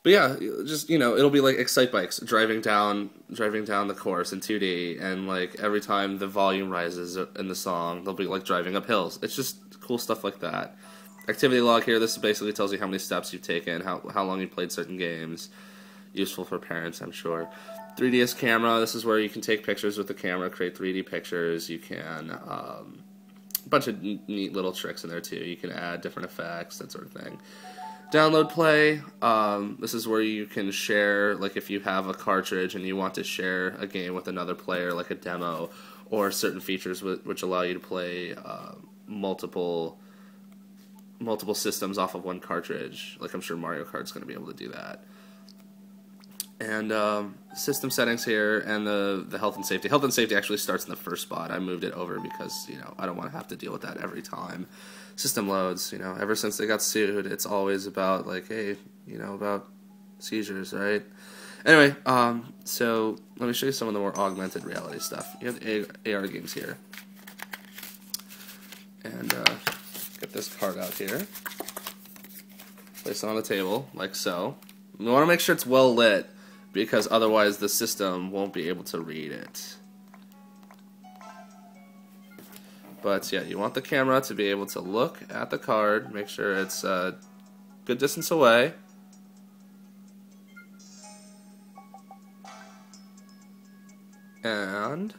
But yeah, just, it'll be like Excite Bikes driving down the course in 2D, and like every time the volume rises in the song, they'll be like driving up hills. It's just cool stuff like that. Activity log here. This basically tells you how many steps you've taken, how long you played certain games. Useful for parents, I'm sure. 3DS camera. This is where you can take pictures with the camera, create 3D pictures. You can a bunch of neat little tricks in there too. You can add different effects, that sort of thing. Download play. This is where you can share, like if you have a cartridge and you want to share a game with another player, like a demo, or certain features which allow you to play multiple systems off of one cartridge. Like I'm sure Mario Kart's going to be able to do that. And system settings here, and the health and safety. Health and safety actually starts in the first spot. I moved it over because, I don't want to have to deal with that every time. System loads, ever since they got sued, it's always about, like, hey, about seizures, right? Anyway, so let me show you some of the more augmented reality stuff. You have the AR games here. And get this card out here. Place it on the table, like so. We want to make sure it's well lit, because otherwise the system won't be able to read it. But yeah, you want the camera to be able to look at the card, make sure it's a good distance away. And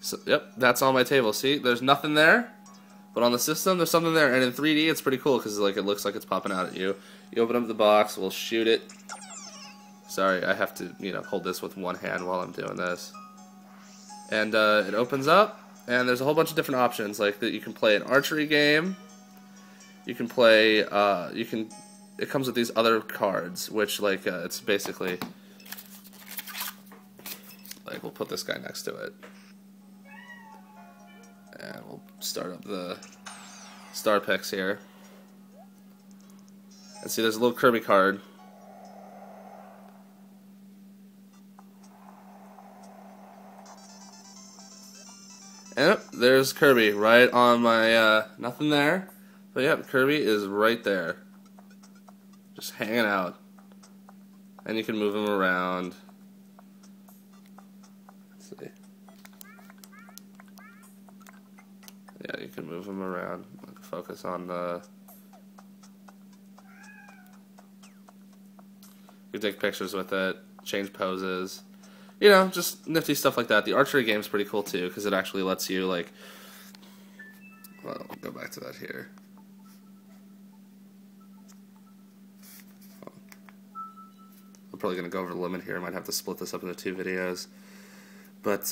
so, yep, that's on my table. See, there's nothing there. But on the system, there's something there, and in 3D, it's pretty cool because like it looks like it's popping out at you. You open up the box, we'll shoot it. Sorry, I have to, hold this with one hand while I'm doing this. And it opens up, and there's a whole bunch of different options. Like that, you can play an archery game. You can play. It comes with these other cards, which like it's basically like we'll put this guy next to it. And we'll start up the star picks here. And see, there's a little Kirby card. And there's Kirby right on my, nothing there. But yeah, Kirby is right there. Just hanging out. And you can move him around. Let's see. Yeah, you can move them around. Focus on the... You can take pictures with it, change poses. Just nifty stuff like that. The archery game's pretty cool too, because it actually lets you, like... Well, I'll go back to that here. I'm probably going to go over the limit here. I might have to split this up into 2 videos. But,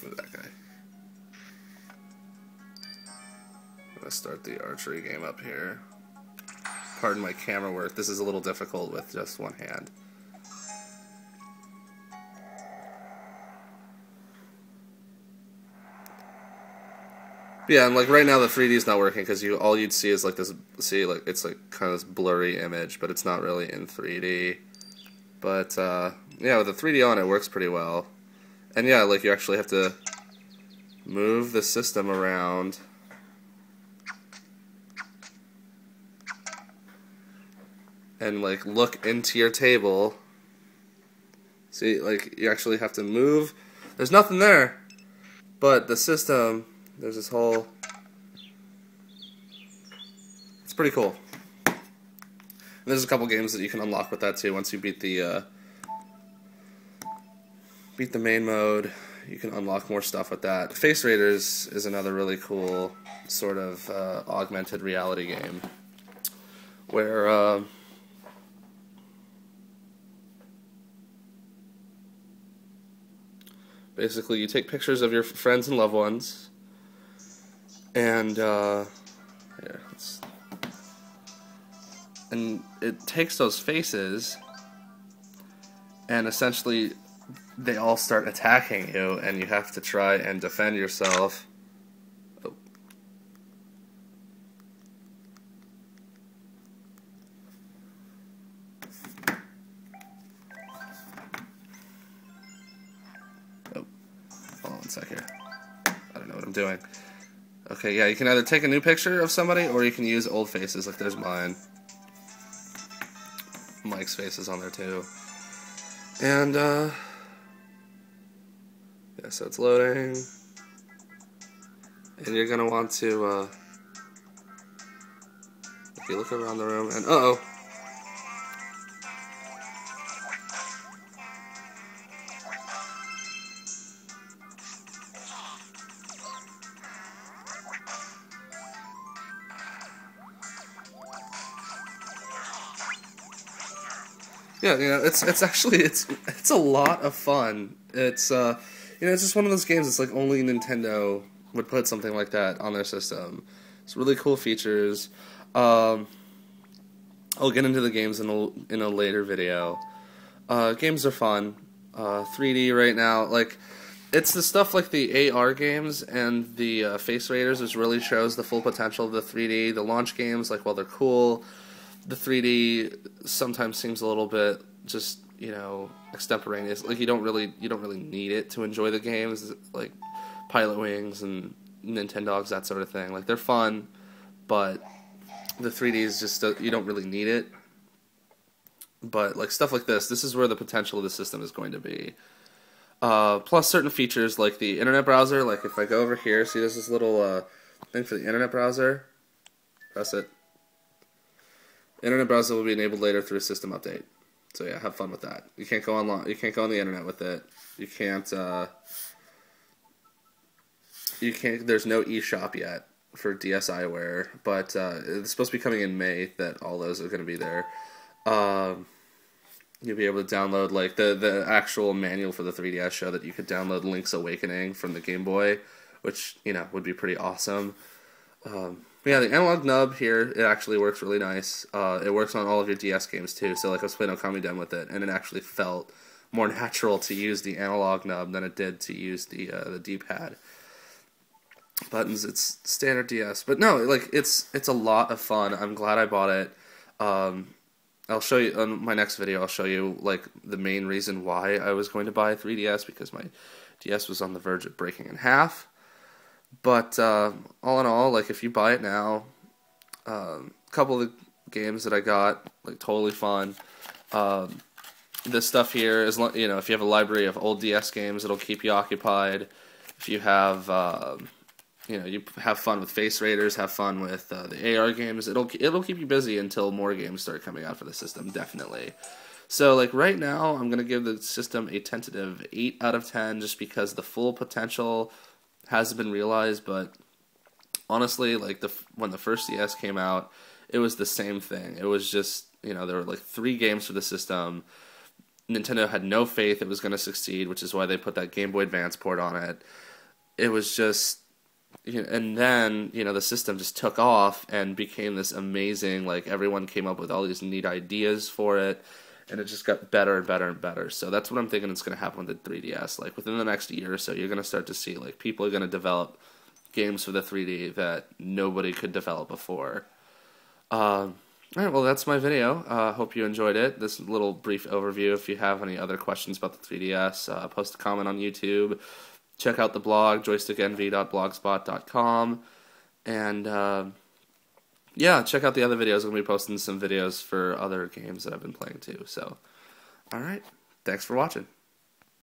that guy. I'm gonna start the archery game up here. Pardon my camera work. This is a little difficult with just one hand. Yeah, and like right now the 3D is not working because all you'd see is like this. See, like it's like kind of this blurry image, but it's not really in 3D. But yeah, with the 3D on, it works pretty well. And yeah, like you actually have to move the system around. And like look into your table. See, like you actually have to move. There's nothing there. But the system, there's this whole... It's pretty cool. And there's a couple games that you can unlock with that too once you beat the main mode. You can unlock more stuff with that. Face Raiders is another really cool sort of augmented reality game where basically you take pictures of your friends and loved ones, and and it takes those faces and essentially they all start attacking you, and you have to try and defend yourself. Oh. sec here. I don't know what I'm doing. Okay, yeah, you can either take a new picture of somebody or you can use old faces, like there's mine. Mike's face is on there too. And, yeah, so it's loading. And you're gonna want to, if you look around the room, and uh-oh. Yeah, you know, it's actually it's a lot of fun. It's you know, it's just one of those games. It's like only Nintendo would put something like that on their system. It's really cool features. I'll get into the games in a later video. Games are fun. 3D right now, like it's the stuff like the AR games and the face raiders, which really shows the full potential of the 3D. The launch games, like while they're cool, the 3D sometimes seems a little bit just, you know, extemporaneous. Like you don't really need it to enjoy the games, like Pilot Wings and Nintendogs, that sort of thing. Like they're fun, but the 3D is just you don't really need it. But like stuff like this is where the potential of the system is going to be. Plus certain features like the internet browser. Like if I go over here, see there's this little thing for the internet browser. Press it. Internet browser will be enabled later through a system update. So yeah, have fun with that. You can't go online. You can't go on the internet with it. You can't. You can't. There's no eShop yet for DSiWare, but it's supposed to be coming in May. That all those are going to be there. You'll be able to download like the actual manual for the 3DS show that you could download Link's Awakening from the Game Boy, which you know would be pretty awesome. Yeah, the analog nub here, it actually works really nice. It works on all of your DS games too, so like I was playing Okami Den with it, and it actually felt more natural to use the analog nub than it did to use the D-pad. Buttons, it's standard DS. But no, like it's a lot of fun. I'm glad I bought it. I'll show you, on my next video, I'll show you like the main reason why I was going to buy a 3DS, because my DS was on the verge of breaking in half. But all in all, like if you buy it now, a couple of the games that I got, like totally fun. This stuff here is, you know, if you have a library of old DS games, it'll keep you occupied. If you have, you know, you have fun with Face Raiders, have fun with the AR games, it'll keep you busy until more games start coming out for the system, definitely. So like right now, I'm gonna give the system a tentative 8 out of 10, just because the full potential hasn't been realized. But honestly, like when the first DS came out, it was the same thing. It was just, you know, there were like 3 games for the system. Nintendo had no faith it was going to succeed, which is why they put that Game Boy Advance port on it. It was just, you know, and then, you know, the system just took off and became this amazing, like everyone came up with all these neat ideas for it, and it just got better and better and better. So that's what I'm thinking is going to happen with the 3DS. Like within the next year or so, you're going to start to see like people are going to develop games for the 3D that nobody could develop before. Alright, well that's my video. Hope you enjoyed it. This little brief overview. If you have any other questions about the 3DS, post a comment on YouTube. Check out the blog, joystickenvy.blogspot.com. And yeah, check out the other videos. I'm going to be posting some videos for other games that I've been playing too. So, alright, thanks for watching.